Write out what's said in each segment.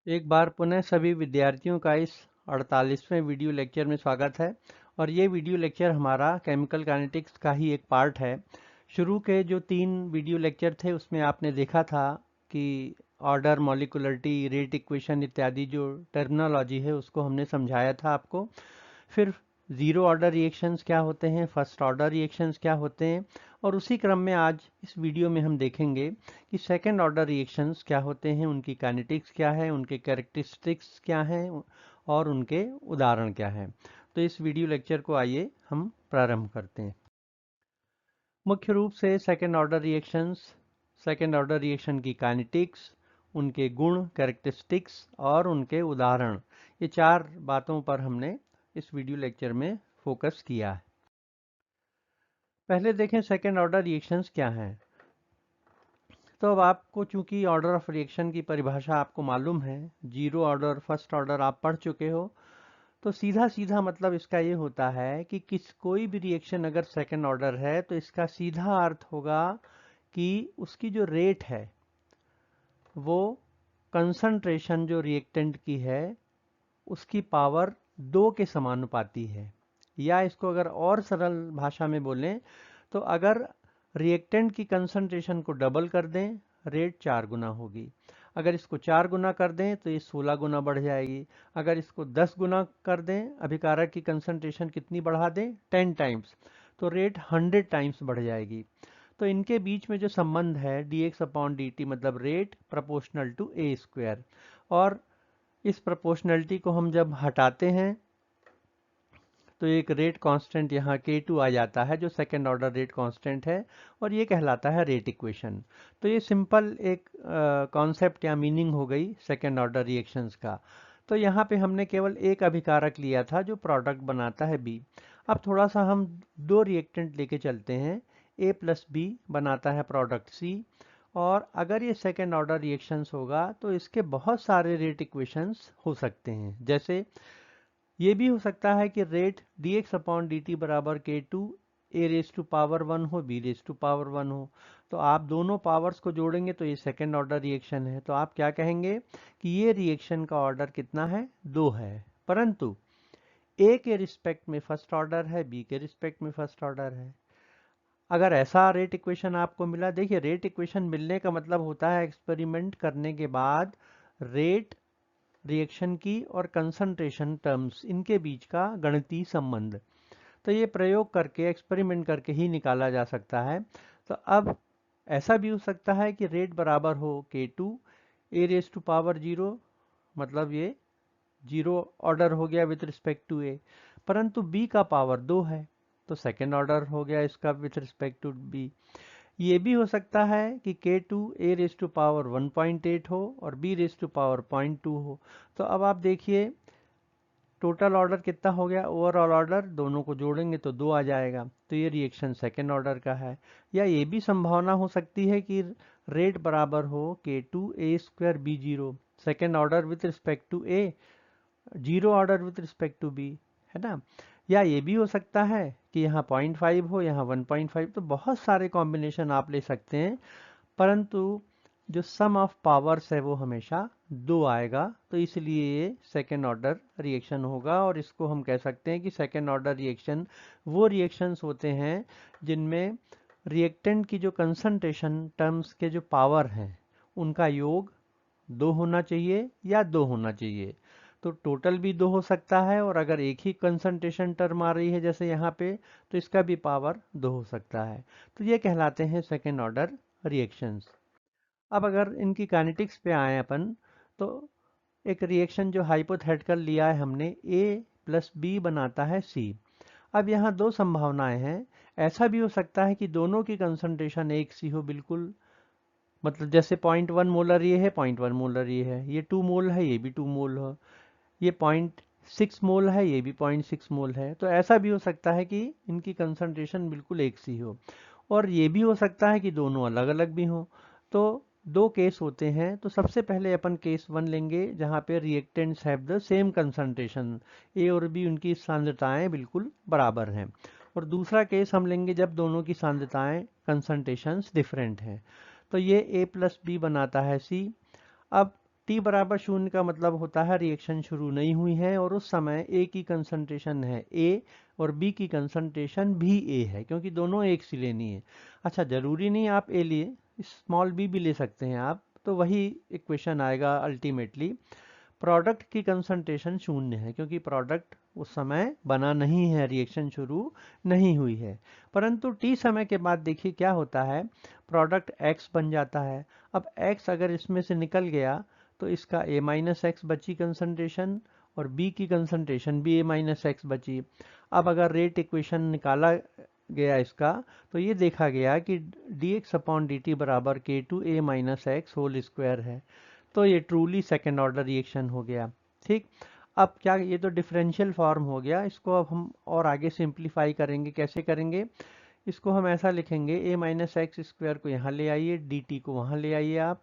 एक बार पुनः सभी विद्यार्थियों का इस 48वें वीडियो लेक्चर में स्वागत है। और ये वीडियो लेक्चर हमारा केमिकल काइनेटिक्स का ही एक पार्ट है। शुरू के जो 3 वीडियो लेक्चर थे उसमें आपने देखा था कि ऑर्डर, मॉलिक्यूलरिटी, रेट इक्वेशन इत्यादि जो टर्मिनोलॉजी है उसको हमने समझाया था आपको। फिर ज़ीरो ऑर्डर रिएक्शंस क्या होते हैं, फर्स्ट ऑर्डर रिएक्शंस क्या होते हैं, और उसी क्रम में आज इस वीडियो में हम देखेंगे कि सेकंड ऑर्डर रिएक्शंस क्या होते हैं, उनकी काइनेटिक्स क्या है, उनके कैरेक्टरिस्टिक्स क्या हैं और उनके उदाहरण क्या हैं। तो इस वीडियो लेक्चर को आइए हम प्रारंभ करते हैं। मुख्य रूप से सेकंड ऑर्डर रिएक्शन की काइनेटिक्स, उनके गुण, कैरेक्टरिस्टिक्स और उनके उदाहरण, ये 4 बातों पर हमने इस वीडियो लेक्चर में फोकस किया है। पहले देखें सेकंड ऑर्डर रिएक्शंस क्या हैं। तो अब आपको चूंकि ऑर्डर ऑफ रिएक्शन की परिभाषा आपको मालूम है, जीरो ऑर्डर, फर्स्ट ऑर्डर आप पढ़ चुके हो, तो सीधा सीधा मतलब इसका ये होता है कि कोई भी रिएक्शन अगर सेकंड ऑर्डर है तो इसका सीधा अर्थ होगा कि उसकी जो रेट है वो कंसंट्रेशन जो रिएक्टेंट की है उसकी पावर 2 के समानुपाती है। या इसको अगर और सरल भाषा में बोलें तो अगर रिएक्टेंट की कंसंट्रेशन को डबल कर दें, रेट 4 गुना होगी। अगर इसको 4 गुना कर दें तो ये 16 गुना बढ़ जाएगी। अगर इसको 10 गुना कर दें, अभिकारक की कंसंट्रेशन कितनी बढ़ा दें, 10 टाइम्स, तो रेट 100 टाइम्स बढ़ जाएगी। तो इनके बीच में जो संबंध है dx/dt मतलब rate proportional to A square, और इस प्रोपोर्शनलिटी को हम जब हटाते हैं तो एक रेट कांस्टेंट यहाँ K2 आ जाता है जो सेकंड ऑर्डर रेट कांस्टेंट है, और ये कहलाता है रेट इक्वेशन। तो ये सिंपल एक कॉन्सेप्ट या मीनिंग हो गई सेकंड ऑर्डर रिएक्शंस का। तो यहाँ पे हमने केवल एक अभिकारक लिया था जो प्रोडक्ट बनाता है B। अब थोड़ा सा हम 2 रिएक्टेंट लेके चलते हैं। A प्लस B बनाता है प्रोडक्ट C, और अगर ये सेकेंड ऑर्डर रिएक्शंस होगा तो इसके बहुत सारे रेट इक्वेशंस हो सकते हैं। जैसे ये भी हो सकता है कि रेट dx/dt बराबर K2 a raise to power 1 हो, b रेज टू पावर 1 हो। तो आप दोनों पावर्स को जोड़ेंगे तो ये सेकेंड ऑर्डर रिएक्शन है। तो आप क्या कहेंगे कि ये रिएक्शन का ऑर्डर कितना है, 2 है। परंतु a के रिस्पेक्ट में फर्स्ट ऑर्डर है, b के रिस्पेक्ट में फर्स्ट ऑर्डर है। अगर ऐसा रेट इक्वेशन आपको मिला, देखिए रेट इक्वेशन मिलने का मतलब होता है एक्सपेरिमेंट करने के बाद रेट, रिएक्शन की और कंसंट्रेशन टर्म्स, इनके बीच का गणितीय संबंध। तो ये प्रयोग करके, एक्सपेरिमेंट करके ही निकाला जा सकता है। तो अब ऐसा भी हो सकता है कि रेट बराबर हो K2 a raise to power 0, मतलब ये जीरो ऑर्डर हो गया विथ रिस्पेक्ट टू ए, परंतु b का पावर 2 है तो सेकेंड ऑर्डर हो गया इसका विथ रिस्पेक्ट टू b। ये भी हो सकता है कि K2 a raise to power 1.8 हो और b रेज टू पावर 0.2 हो। तो अब आप देखिए टोटल ऑर्डर कितना हो गया, ओवरऑल ऑर्डर दोनों को जोड़ेंगे तो 2 आ जाएगा। तो ये रिएक्शन सेकेंड ऑर्डर का है। या ये भी संभावना हो सकती है कि रेट बराबर हो K2 a square b0, second order with respect to a, zero order with respect to B, है ना। या ये भी हो सकता है कि यहाँ 0.5 हो, यहाँ 1.5। तो बहुत सारे कॉम्बिनेशन आप ले सकते हैं, परंतु जो सम ऑफ पावर्स है वो हमेशा 2 आएगा। तो इसलिए ये सेकेंड ऑर्डर रिएक्शन होगा, और इसको हम कह सकते हैं कि सेकेंड ऑर्डर रिएक्शन वो रिएक्शंस होते हैं जिनमें रिएक्टेंट की जो कंसंट्रेशन टर्म्स के जो पावर हैं उनका योग 2 होना चाहिए या 2 होना चाहिए। तो टोटल भी 2 हो सकता है, और अगर एक ही कंसंट्रेशन टर्म आ रही है जैसे यहाँ पे, तो इसका भी पावर 2 हो सकता है। तो ये कहलाते हैं सेकेंड ऑर्डर रिएक्शंस। अब अगर इनकी काइनेटिक्स पे आए अपन, तो एक रिएक्शन जो हाइपोथेटिकल लिया है हमने, A प्लस बी बनाता है C। अब यहाँ 2 संभावनाएं हैं। ऐसा भी हो सकता है कि दोनों की कंसंट्रेशन एक सी हो बिल्कुल, मतलब जैसे 0.1 मोलर ये है, 0.1 मोलर ये है, ये 2 मोल है, ये भी 2 मोल हो, ये 0.6 मोल है, ये भी 0.6 मोल है। तो ऐसा भी हो सकता है कि इनकी कंसंट्रेशन बिल्कुल एक सी हो, और ये भी हो सकता है कि दोनों अलग अलग भी हों। तो 2 केस होते हैं। तो सबसे पहले अपन केस 1 लेंगे जहाँ पे reactants have the same concentration, A और बी उनकी सांद्रताएं बिल्कुल बराबर हैं। और दूसरा केस हम लेंगे जब दोनों की सांद्रताएं, कंसंट्रेशंस डिफरेंट हैं। तो ये A प्लस बी बनाता है C। अब t बराबर 0 का मतलब होता है रिएक्शन शुरू नहीं हुई है और उस समय A की कंसंट्रेशन है A और B की कंसंट्रेशन भी A है, क्योंकि दोनों एक सी लेनी है। अच्छा, जरूरी नहीं आप A लिए, स्मॉल b भी ले सकते हैं आप, तो वही इक्वेशन आएगा अल्टीमेटली। प्रोडक्ट की कंसंट्रेशन 0 है क्योंकि प्रोडक्ट उस समय बना नहीं है, रिएक्शन शुरू नहीं हुई है। परंतु t समय के बाद देखिए क्या होता है, प्रोडक्ट x बन जाता है। अब x अगर इसमें से निकल गया तो इसका a माइनस एक्स बची कंसंट्रेशन और b की कंसंट्रेशन भी a माइनस एक्स बची। अब अगर रेट इक्वेशन निकाला गया इसका, तो ये देखा गया कि dx अपॉन dt बराबर k2a minus x whole square है। तो ये ट्रूली सेकेंड ऑर्डर रिएक्शन हो गया। ठीक, अब क्या, ये तो डिफरेंशियल फॉर्म हो गया, इसको अब हम और आगे सिंप्लीफाई करेंगे। कैसे करेंगे, इसको हम ऐसा लिखेंगे, a माइनस एक्स स्क्वायर को यहाँ ले आइए, dt को वहाँ ले आइए आप,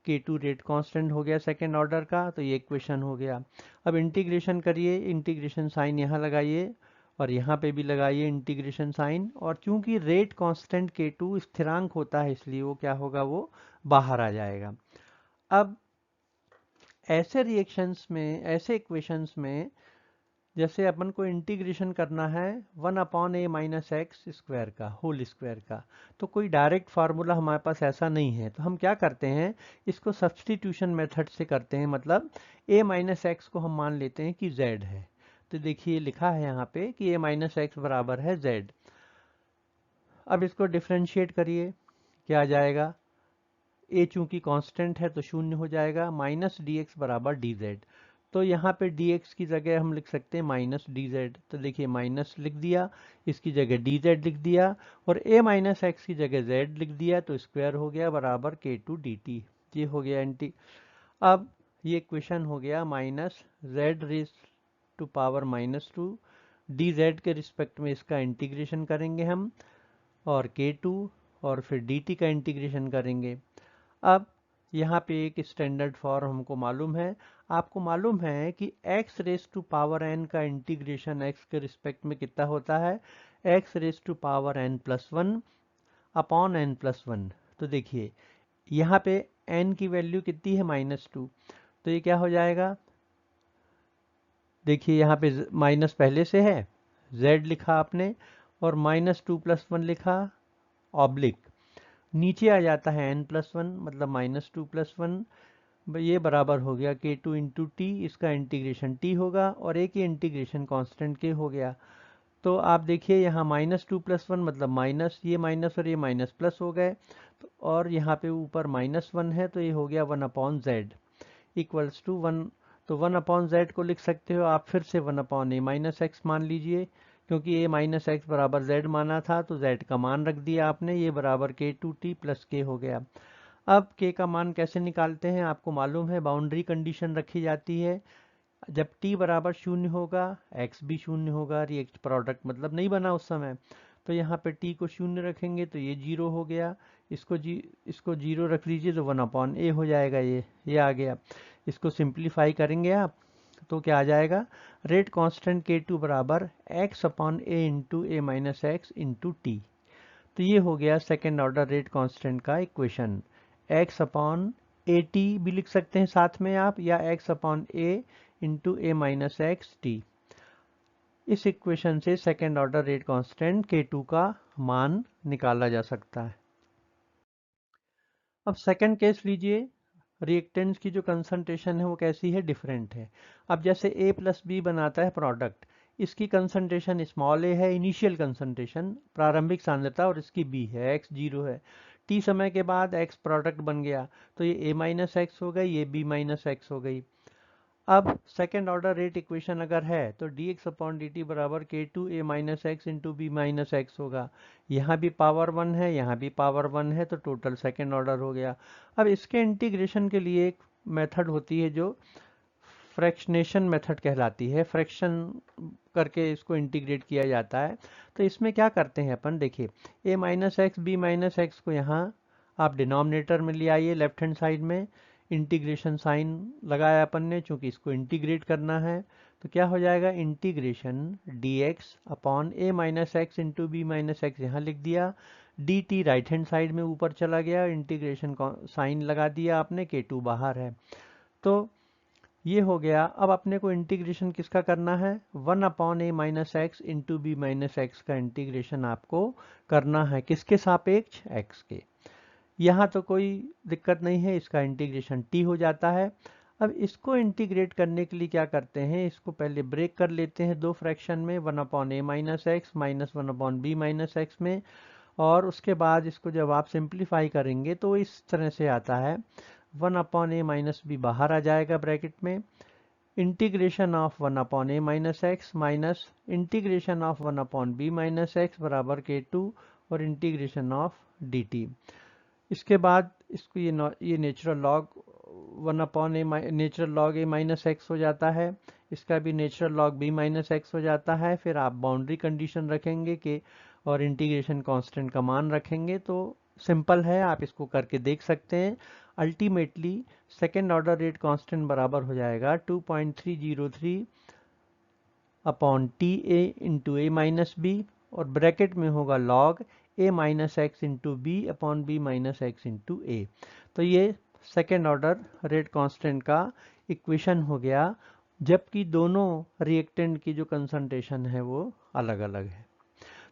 k2 रेट कांस्टेंट हो गया सेकेंड ऑर्डर का, तो ये इक्वेशन हो गया। अब इंटीग्रेशन करिए, इंटीग्रेशन साइन यहाँ लगाइए और यहाँ पे भी लगाइए इंटीग्रेशन साइन, और चूंकि रेट कांस्टेंट k2 स्थिरांक होता है इसलिए वो क्या होगा, वो बाहर आ जाएगा। अब ऐसे रिएक्शंस में, ऐसे इक्वेशंस में जैसे अपन को इंटीग्रेशन करना है 1 अपॉन ए माइनस एक्स स्क्वायर का होल स्क्वायर का, तो कोई डायरेक्ट फार्मूला हमारे पास ऐसा नहीं है, तो हम क्या करते हैं, इसको सब्स्टिट्यूशन मेथड से करते हैं। मतलब a माइनस एक्स को हम मान लेते हैं कि z है, तो देखिए लिखा है यहाँ पे कि a माइनस एक्स बराबर है z। अब इसको डिफ्रेंशिएट करिए, क्या आ जाएगा, a चूंकि कांस्टेंट है तो 0 हो जाएगा, माइनस dx बराबर dz। तो यहाँ पे dx की जगह हम लिख सकते हैं माइनस dz, तो देखिए माइनस लिख दिया, इसकी जगह dz लिख दिया और a माइनस एक्स की जगह z लिख दिया, तो स्क्वायर हो गया बराबर k2 dt। ये हो गया एंटी। अब ये इक्वेशन हो गया minus z raise to power -2 dz के रिस्पेक्ट में, इसका इंटीग्रेशन करेंगे हम और k2 और फिर dt का इंटीग्रेशन करेंगे। अब यहाँ पे एक स्टैंडर्ड फॉर्म हमको मालूम है, आपको मालूम है कि x raise to power n का इंटीग्रेशन x के रिस्पेक्ट में कितना होता है, x raise to power n plus 1 upon n plus 1। तो देखिए यहाँ पे n की वैल्यू कितनी है, -2, तो ये क्या हो जाएगा, देखिए यहाँ पे माइनस पहले से है, z लिखा आपने और -2 प्लस 1 लिखा ऑब्लिक, नीचे आ जाता है n प्लस 1 मतलब -2 प्लस 1, ये बराबर हो गया k2 इंटू टी, इसका इंटीग्रेशन t होगा और a की इंटीग्रेशन कांस्टेंट k हो गया। तो आप देखिए यहाँ -2 प्लस 1 मतलब माइनस, ये माइनस और ये माइनस प्लस हो गए, तो और यहाँ पे ऊपर -1 है, तो ये हो गया 1 अपॉन जेड इक्वल्स टू 1। तो 1 अपॉन जेड को लिख सकते हो आप फिर से 1 अपॉन ए माइनस एक्स मान लीजिए, क्योंकि ए माइनस एक्स बराबर जेड माना था तो जेड का मान रख दिया आपने, ये बराबर k2t प्लस k हो गया। अब k का मान कैसे निकालते हैं, आपको मालूम है बाउंड्री कंडीशन रखी जाती है, जब t बराबर 0 होगा x भी 0 होगा, रिएक्ट प्रोडक्ट मतलब नहीं बना उस समय, तो यहाँ पे t को 0 रखेंगे तो ये 0 हो गया, इसको 0 रख लीजिए तो 1 अपॉन ए हो जाएगा, ये आ गया। इसको सिंप्लीफाई करेंगे आप तो क्या आ जाएगा, रेट कांस्टेंट k2 बराबर x upon A into a minus x into T. तो ये हो गया सेकेंड ऑर्डर रेट कांस्टेंट का equation, x upon A T भी लिख सकते हैं साथ में आप, या x upon A into a minus x T. इस इक्वेशन से second order rate constant k2 का मान निकाला जा सकता है। अब सेकंड केस लीजिए, रिएक्टेंट्स की जो कंसंट्रेशन है वो कैसी है, डिफरेंट है। अब जैसे a प्लस बी बनाता है प्रोडक्ट, इसकी कंसंट्रेशन स्मॉल a है, इनिशियल कंसंट्रेशन प्रारंभिक सांद्रता, और इसकी b है, x 0 है। t समय के बाद x प्रोडक्ट बन गया तो ये a माइनस एक्स हो गई, ये b माइनस एक्स हो गई। अब सेकेंड ऑर्डर रेट इक्वेशन अगर है तो dx अपॉन dt बराबर k2a minus x into B minus x होगा। यहाँ भी पावर 1 है, यहाँ भी पावर 1 है, तो टोटल सेकेंड ऑर्डर हो गया। अब इसके इंटीग्रेशन के लिए एक मेथड होती है जो फ्रैक्शनेशन मेथड कहलाती है, फ्रैक्शन करके इसको इंटीग्रेट किया जाता है। तो इसमें क्या करते हैं अपन, देखिए a minus x B minus x को यहाँ आप डिनोमिनेटर में ले आइए, लेफ्ट हैंड साइड में इंटीग्रेशन साइन लगाया अपन ने, चूंकि इसको इंटीग्रेट करना है, तो क्या हो जाएगा, integration dx upon a minus x into B minus x यहाँ लिख दिया, dt राइट हैंड साइड में ऊपर चला गया, इंटीग्रेशन साइन लगा दिया आपने, k2 बाहर है। तो ये हो गया। अब अपने को इंटीग्रेशन किसका करना है, 1/a minus x into B minus x का इंटीग्रेशन आपको करना है, किसके सापेक्ष, एक्स के। यहाँ तो कोई दिक्कत नहीं है, इसका इंटीग्रेशन t हो जाता है। अब इसको इंटीग्रेट करने के लिए क्या करते हैं, इसको पहले ब्रेक कर लेते हैं दो फ्रैक्शन में, 1/a minus x minus 1/b minus x में, और उसके बाद इसको जब आप सिंप्लीफाई करेंगे तो इस तरह से आता है, 1/a माइनस बी बाहर आ जाएगा ब्रैकेट में, integration of 1/a minus x minus integration of 1/b minus x बराबर k2 और इंटीग्रेशन ऑफ dt। इसके बाद इसको ये natural log 1/a natural log a minus x हो जाता है, इसका भी natural log b minus x हो जाता है। फिर आप बाउंड्री कंडीशन रखेंगे कि और इंटीग्रेशन कांस्टेंट का मान रखेंगे, तो सिंपल है, आप इसको करके देख सकते हैं। Ultimately second order rate constant बराबर हो जाएगा 2.303 upon t a into a minus b, और ब्रैकेट में होगा log a minus x into b upon b minus x into a. तो ये सेकेंड ऑर्डर रेट कांस्टेंट का इक्वेशन हो गया, जबकि दोनों रिएक्टेंट की जो कंसंट्रेशन है वो अलग अलग है।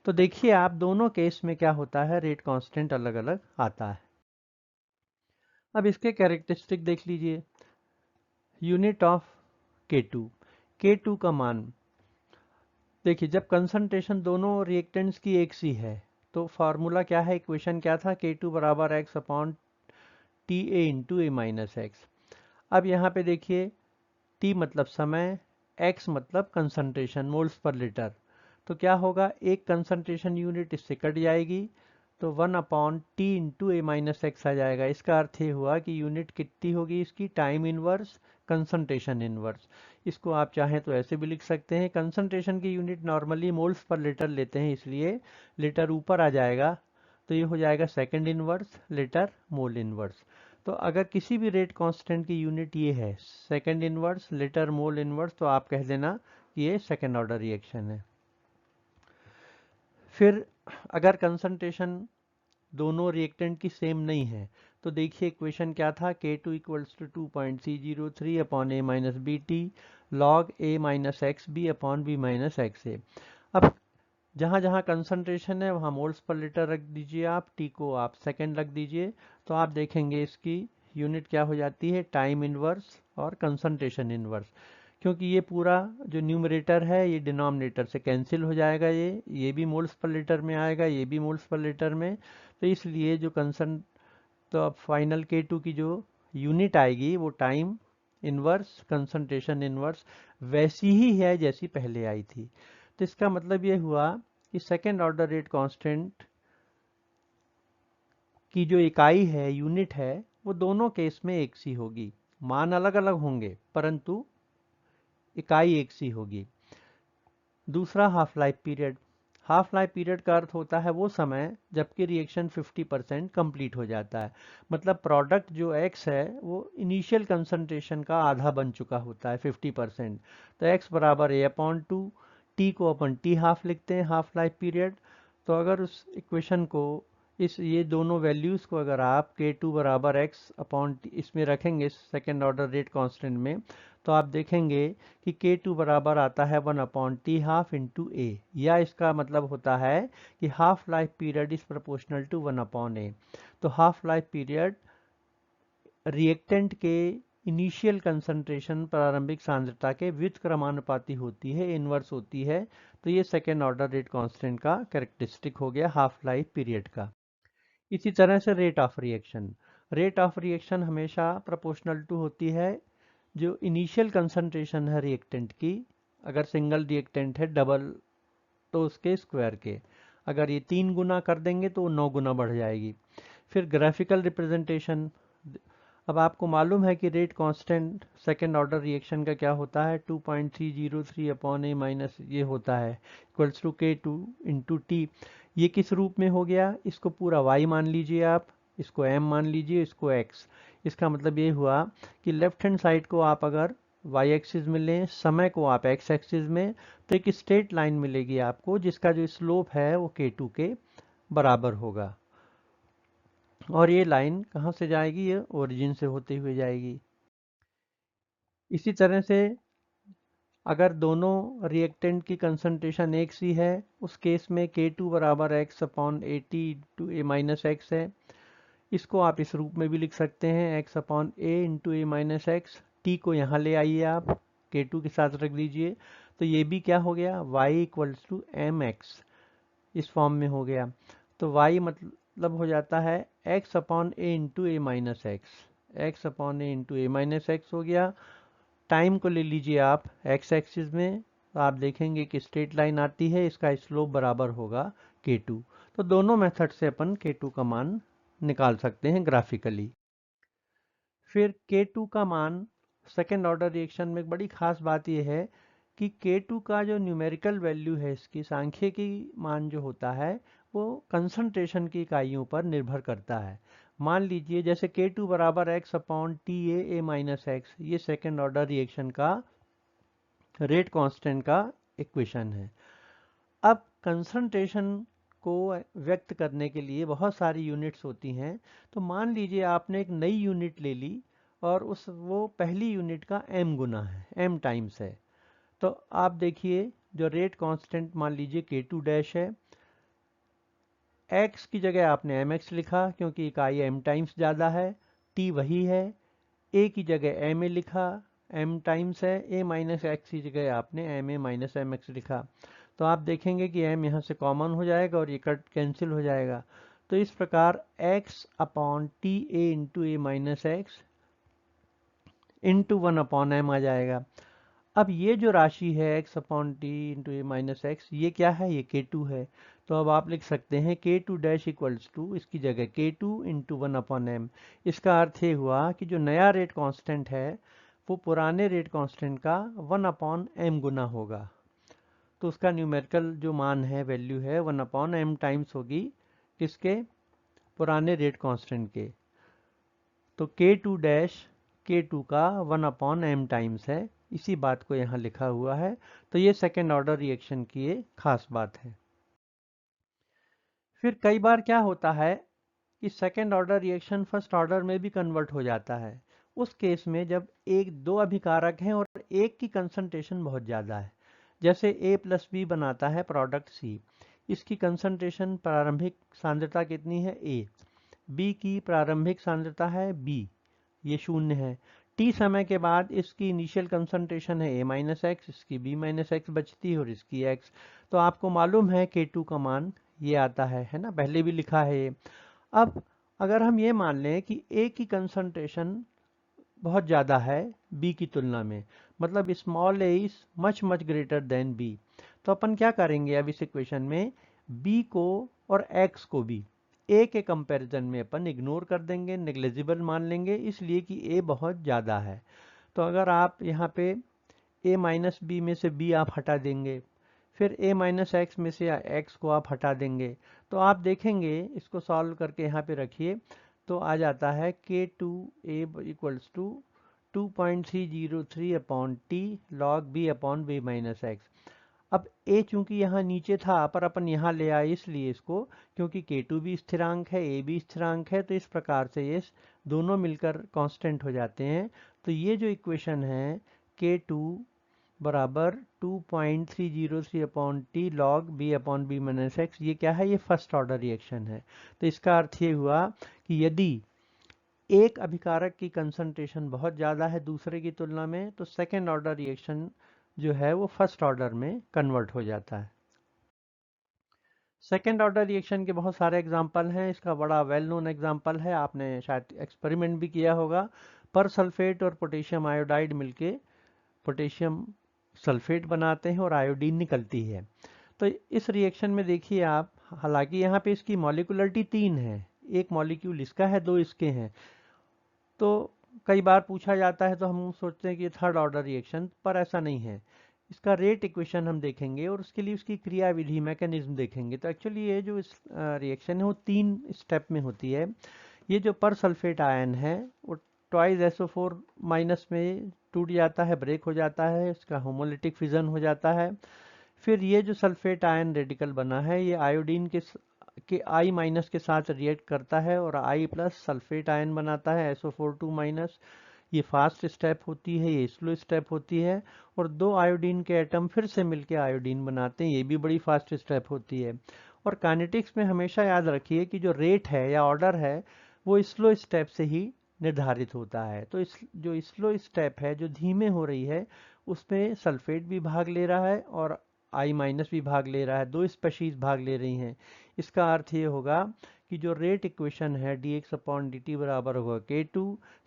तो देखिए आप दोनों केस में क्या होता है, रेट कांस्टेंट अलग अलग आता है। अब इसके कैरेक्टरिस्टिक देख लीजिए। यूनिट ऑफ K2, K2 का मान देखिए, जब कंसंट्रेशन दोनों रिएक्टेंट्स की एक सी है तो फार्मूला क्या है, इक्वेशन क्या था, K2 बराबर x upon t a into a minus x. अब यहाँ पे देखिए, T मतलब समय, X मतलब कंसंट्रेशन मोल्स पर लीटर, तो क्या होगा, एक कंसंट्रेशन यूनिट इससे कट जाएगी, तो 1/t into a minus x आ जाएगा। इसका अर्थ ये हुआ कि यूनिट कितनी होगी इसकी, टाइम इनवर्स कंसंट्रेशन इनवर्स। इसको आप चाहें तो ऐसे भी लिख सकते हैं, कंसंट्रेशन की unit normally moles per litre लेते हैं, इसलिए लीटर ऊपर आ जाएगा, तो ये हो जाएगा second inverse litre mole inverse. तो अगर किसी भी रेट कांस्टेंट की यूनिट ये है second inverse litre mole inverse, तो आप कह देना कि ये सेकंड ऑर्डर रिएक्शन है। फिर अगर कंसंट्रेशन दोनों रिएक्टेंट की सेम नहीं है, तो देखिए इक्वेशन क्या था, K2 equals to 2.303 upon a minus b t log a minus x b upon b minus x a. अब जहाँ जहाँ कंसंट्रेशन है वहाँ मोल्स पर लीटर रख दीजिए, आप t को आप सेकंड रख दीजिए, तो आप देखेंगे इसकी यूनिट क्या हो जाती है, टाइम इनवर्स और कंसंट्रेशन इनवर्स। क्योंकि ये पूरा जो न्यूमरेटर है ये डिनोमिनेटर से कैंसिल हो जाएगा, ये भी मोल्स पर लीटर में आएगा, ये भी मोल्स पर लीटर में, तो इसलिए जो तो अब फाइनल K2 की जो यूनिट आएगी वो टाइम इनवर्स कंसंट्रेशन इनवर्स वैसी ही है जैसी पहले आई थी। तो इसका मतलब ये हुआ कि सेकेंड ऑर्डर रेट कांस्टेंट की जो इकाई है, यूनिट है, वो दोनों केस में एक सी होगी, मान अलग अलग होंगे परंतु इकाई एक सी होगी। दूसरा half life period, half life period का अर्थ होता है वो समय जबकि रिएक्शन 50% कंप्लीट हो जाता है, मतलब प्रोडक्ट जो X है वो इनिशियल कंसंट्रेशन का आधा बन चुका होता है 50%, तो X बराबर a/2, T को अपन T हाफ लिखते हैं हाफ लाइफ पीरियड। तो अगर उस इक्वेशन को ये दोनों वैल्यूज़ को अगर आप K2 बराबर एक्स अपॉन इसमें रखेंगे सेकेंड ऑर्डर रेट कांस्टेंट में, तो आप देखेंगे कि K2 बराबर आता है 1/t हाफ इंटू ए, या इसका मतलब होता है कि half life period is proportional to 1/a। तो हाफ लाइफ पीरियड रिएक्टेंट के इनिशियल कंसंट्रेशन प्रारंभिक सांद्रता के व्युत्क्रमानुपाती होती है, इनवर्स होती है। तो ये सेकेंड ऑर्डर रेट कांस्टेंट का कैरेक्टरिस्टिक हो गया हाफ लाइफ पीरियड का। इसी तरह से rate of reaction, rate of reaction हमेशा प्रोपोर्शनल टू होती है जो इनिशियल कंसंट्रेशन है रिएक्टेंट की, अगर सिंगल रिएक्टेंट है डबल तो उसके स्क्वायर के, अगर ये 3 गुना कर देंगे तो 9 गुना बढ़ जाएगी। फिर ग्राफिकल रिप्रेजेंटेशन, अब आपको मालूम है कि rate constant second order reaction का क्या होता है, 2.303 अपॉन ए माइनस ये होता है equals to K2 into T. ये किस रूप में हो गया, इसको पूरा y मान लीजिए आप, इसको m मान लीजिए, इसको x। इसका मतलब ये हुआ कि लेफ्ट हैंड साइड को आप अगर y एक्सिस में लें, समय को आप x एक्सिस में, तो एक स्ट्रेट लाइन मिलेगी आपको जिसका जो स्लोप है वो K2 के बराबर होगा। और ये लाइन कहाँ से जाएगी, ये ओरिजिन से होते हुए जाएगी। इसी तरह से अगर दोनों रिएक्टेंट की कंसंट्रेशन एक सी है, उस केस में K2 बराबर x upon AT into A minus x है। इसको आप इस रूप में भी लिख सकते हैं, x upon A into A minus x. T को यहाँ ले आइए, आप K2 के साथ रख दीजिए, तो ये भी क्या हो गया, y इक्वल्स टू mx इस फॉर्म में हो गया। तो y मतलब हो जाता है x upon A into A minus x, x upon A into A minus x हो गया। टाइम को ले लीजिए आप एक्स एक्सिस में, तो आप देखेंगे कि स्ट्रेट लाइन आती है, इसका स्लोप बराबर होगा K2। तो दोनों मेथड से अपन K2 का मान निकाल सकते हैं ग्राफिकली। फिर K2 का मान सेकेंड ऑर्डर रिएक्शन में एक बड़ी खास बात यह है कि K2 का जो न्यूमेरिकल वैल्यू है, इसकी सांख्यिकी मान जो होता है वो कंसंट्रेशन की इकाइयों पर निर्भर करता है। मान लीजिए जैसे K2 बराबर x अपॉन टी ए माइनस एक्स, ये सेकेंड ऑर्डर रिएक्शन का रेट कांस्टेंट का इक्वेशन है। अब कंसंट्रेशन को व्यक्त करने के लिए बहुत सारी यूनिट्स होती हैं, तो मान लीजिए आपने एक नई यूनिट ले ली और वो पहली यूनिट का m गुना है, m टाइम्स है। तो आप देखिए जो रेट कांस्टेंट मान लीजिए K2 डैश है, x की जगह आपने mx लिखा क्योंकि इकाई m टाइम्स ज़्यादा है, t वही है, a की जगह ma लिखा, m टाइम्स है, a माइनस एक्स की जगह आपने ma माइनस एम एक्स लिखा। तो आप देखेंगे कि m यहाँ से कॉमन हो जाएगा और ये कट कैंसिल हो जाएगा। तो इस प्रकार x upon t a into a minus x into 1 upon m आ जाएगा। अब ये जो राशि है x upon T into a minus x, ये क्या है, ये K2 है। तो अब आप लिख सकते हैं K2 डैश इक्वल्स टू, इसकी जगह K2 इंटू 1 अपॉन m। इसका अर्थ ये हुआ कि जो नया रेट कांस्टेंट है वो पुराने रेट कांस्टेंट का 1 अपॉन m गुना होगा। तो उसका न्यूमेरिकल जो मान है, वैल्यू है, 1 अपॉन m टाइम्स होगी किसके, पुराने रेट कांस्टेंट के। तो K2 डैश K2 का 1 अपॉन m टाइम्स है, इसी बात को यहाँ लिखा हुआ है। तो ये सेकेंड ऑर्डर रिएक्शन की एक खास बात है। फिर कई बार क्या होता है कि second order reaction first order में भी कन्वर्ट हो जाता है। उस केस में जब एक दो अभिकारक हैं और एक की कंसंट्रेशन बहुत ज़्यादा है, जैसे A प्लस बी बनाता है प्रोडक्ट C, इसकी कंसंट्रेशन प्रारंभिक सांद्रता कितनी है A, B की प्रारंभिक सांद्रता है B, ये शून्य है। T समय के बाद इसकी इनिशियल कंसंट्रेशन है A माइनस एक्स, इसकी B माइनस एक्स बचती है और इसकी x। तो आपको मालूम है K2 का मान ये आता है ना, पहले भी लिखा है ये। अब अगर हम ये मान लें कि A की कंसंट्रेशन बहुत ज़्यादा है B की तुलना में, मतलब small a is much much greater than B, तो अपन क्या करेंगे अब इस इक्वेशन में, B को और x को भी A के कंपैरिजन में अपन इग्नोर कर देंगे, नेग्लिजिबल मान लेंगे, इसलिए कि A बहुत ज़्यादा है। तो अगर आप यहाँ पे A माइनस बी में से B आप हटा देंगे, फिर A माइनस एक्स में से x को आप हटा देंगे, तो आप देखेंगे, इसको सॉल्व करके यहाँ पे रखिए, तो आ जाता है K2A equals to 2.303 upon T log B upon B minus x. अब A चूंकि यहाँ नीचे था पर अपन यहाँ ले आए इसलिए इसको, क्योंकि K2 भी स्थिरांक है, A भी स्थिरांक है, तो इस प्रकार से ये दोनों मिलकर कांस्टेंट हो जाते हैं। तो ये जो इक्वेशन है K2 बराबर 2.303 upon T log B upon B minus x, ये क्या है, ये फर्स्ट ऑर्डर रिएक्शन है। तो इसका अर्थ ये हुआ कि यदि एक अभिकारक की कंसंट्रेशन बहुत ज़्यादा है दूसरे की तुलना में, तो सेकेंड ऑर्डर रिएक्शन जो है वो फर्स्ट ऑर्डर में कन्वर्ट हो जाता है। सेकेंड ऑर्डर रिएक्शन के बहुत सारे एग्जाम्पल हैं। इसका बड़ा वेल नोन एग्जाम्पल है, आपने शायद एक्सपेरिमेंट भी किया होगा। पर सल्फेट और पोटेशियम आयोडाइड मिलके पोटेशियम सल्फेट बनाते हैं और आयोडीन निकलती है। तो इस रिएक्शन में देखिए आप, हालांकि यहाँ पे इसकी मॉलिक्यूलरिटी 3 है, एक मॉलिक्यूल इसका है, 2 इसके हैं, तो कई बार पूछा जाता है तो हम सोचते हैं कि थर्ड ऑर्डर रिएक्शन, पर ऐसा नहीं है। इसका रेट इक्वेशन हम देखेंगे और उसके लिए उसकी क्रिया विधि मैकेनिज्म देखेंगे। तो एक्चुअली ये जो इस रिएक्शन है वो 3 स्टेप में होती है। ये जो पर सल्फेट आयन है वो ट्वाइस SO4 माइनस में टूट जाता है, ब्रेक हो जाता है, इसका होमोलिटिक फिजन हो जाता है। फिर ये जो सल्फेट आयन रेडिकल बना है ये आयोडीन के I माइनस के साथ रिएक्ट करता है और I प्लस सल्फेट आयन बनाता है, SO4 2 माइनस। ये फास्ट स्टेप होती है, ये स्लो स्टेप होती है। और 2 आयोडीन के एटम फिर से मिलकर आयोडीन बनाते हैं, ये भी बड़ी फास्ट स्टेप होती है। और काइनेटिक्स में हमेशा याद रखिए कि जो रेट है या ऑर्डर है वो स्लो स्टेप से ही निर्धारित होता है। तो इस जो स्लो स्टेप है, जो धीमे हो रही है, उसमें सल्फेट भी भाग ले रहा है और I- भी भाग ले रहा है, 2 स्पेशीज भाग ले रही हैं। इसका अर्थ ये होगा कि जो रेट इक्वेशन है dx/dt बराबर होगा K2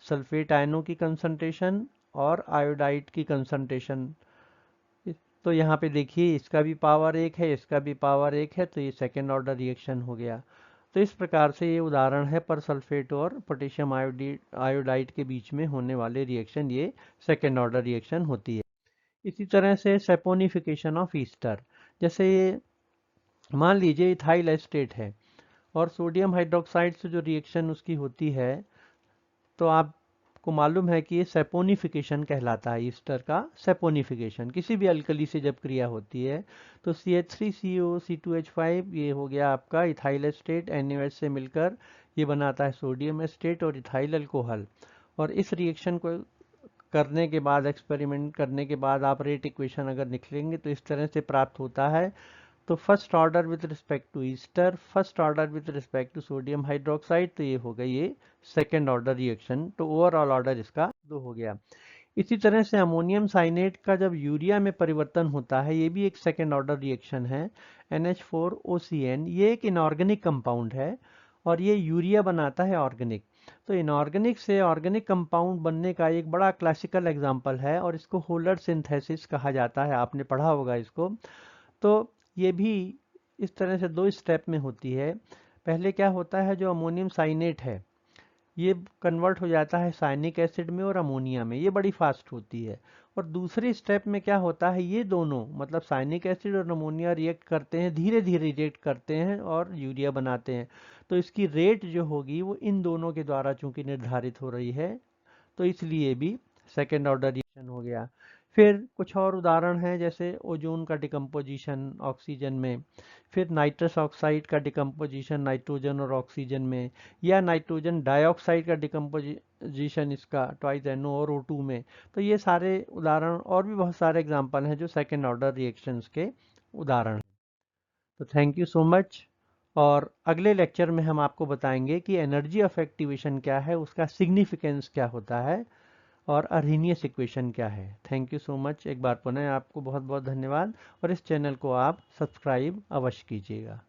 सल्फेट आयनों की कंसंट्रेशन और आयोडाइड की कंसंट्रेशन। तो यहाँ पे देखिए इसका भी पावर 1 है, इसका भी पावर 1 है, तो ये सेकेंड ऑर्डर रिएक्शन हो गया। तो इस प्रकार से ये उदाहरण है पर सल्फेट और पोटेशियम आयोडाइड के बीच में होने वाले रिएक्शन, ये सेकेंड ऑर्डर रिएक्शन होती है। इसी तरह से सेपोनिफिकेशन ऑफ ईस्टर, जैसे ये मान लीजिए इथाइल एस्टेट है और सोडियम हाइड्रोक्साइड से जो रिएक्शन उसकी होती है, तो आपको मालूम है कि ये सेपोनिफिकेशन कहलाता है। ईस्टर का सेपोनिफिकेशन, किसी भी अल्कली से जब क्रिया होती है तो CH3CO, C2H5 ये हो गया आपका इथाइल एस्टेट, NaOH से मिलकर ये बनाता है सोडियम एस्टेट और इथाइल अल्कोहल। और इस रिएक्शन को करने के बाद, एक्सपेरिमेंट करने के बाद आप रेट इक्वेशन अगर निकलेंगे तो इस तरह से प्राप्त होता है। तो first order with respect to ester, first order with respect to sodium hydroxide, तो ये हो गई ये सेकेंड ऑर्डर रिएक्शन। तो ओवरऑल ऑर्डर इसका 2 हो गया। इसी तरह से अमोनियम साइनेट का जब यूरिया में परिवर्तन होता है, ये भी एक सेकेंड ऑर्डर रिएक्शन है। NH4OCN ये एक इनऑर्गेनिक कंपाउंड है और ये यूरिया बनाता है ऑर्गेनिक। तो इनऑर्गेनिक से ऑर्गेनिक कंपाउंड बनने का एक बड़ा क्लासिकल एग्जाम्पल है और इसको होलर सिंथेसिस कहा जाता है, आपने पढ़ा होगा इसको। तो ये भी इस तरह से 2 स्टेप में होती है। पहले क्या होता है, जो अमोनियम साइनेट है ये कन्वर्ट हो जाता है साइनिक एसिड में और अमोनिया में, ये बड़ी फास्ट होती है। और दूसरे स्टेप में क्या होता है, ये दोनों मतलब साइनिक एसिड और अमोनिया रिएक्ट करते हैं, धीरे धीरे रिएक्ट करते हैं और यूरिया बनाते हैं। तो इसकी रेट जो होगी वो इन दोनों के द्वारा चूंकि निर्धारित हो रही है, तो इसलिए भी सेकेंड ऑर्डर रिएक्शन हो गया। फिर कुछ और उदाहरण हैं, जैसे ओजोन का डिकम्पोजिशन ऑक्सीजन में, फिर नाइट्रस ऑक्साइड का डिकम्पोजिशन नाइट्रोजन और ऑक्सीजन में, या नाइट्रोजन डाइऑक्साइड का डिकम्पोजिशन इसका ट्वाइस NO और O2 में। तो ये सारे उदाहरण और भी बहुत सारे एग्जाम्पल हैं जो सेकेंड ऑर्डर रिएक्शंस के उदाहरण हैं। तो थैंक यू सो मच। और अगले लेक्चर में हम आपको बताएंगे कि एनर्जी ऑफ एक्टिवेशन क्या है, उसका सिग्निफिकेंस क्या होता है और अरहेनियस इक्वेशन क्या है। Thank you so much. एक बार पुनः आपको बहुत बहुत धन्यवाद और इस चैनल को आप सब्सक्राइब अवश्य कीजिएगा।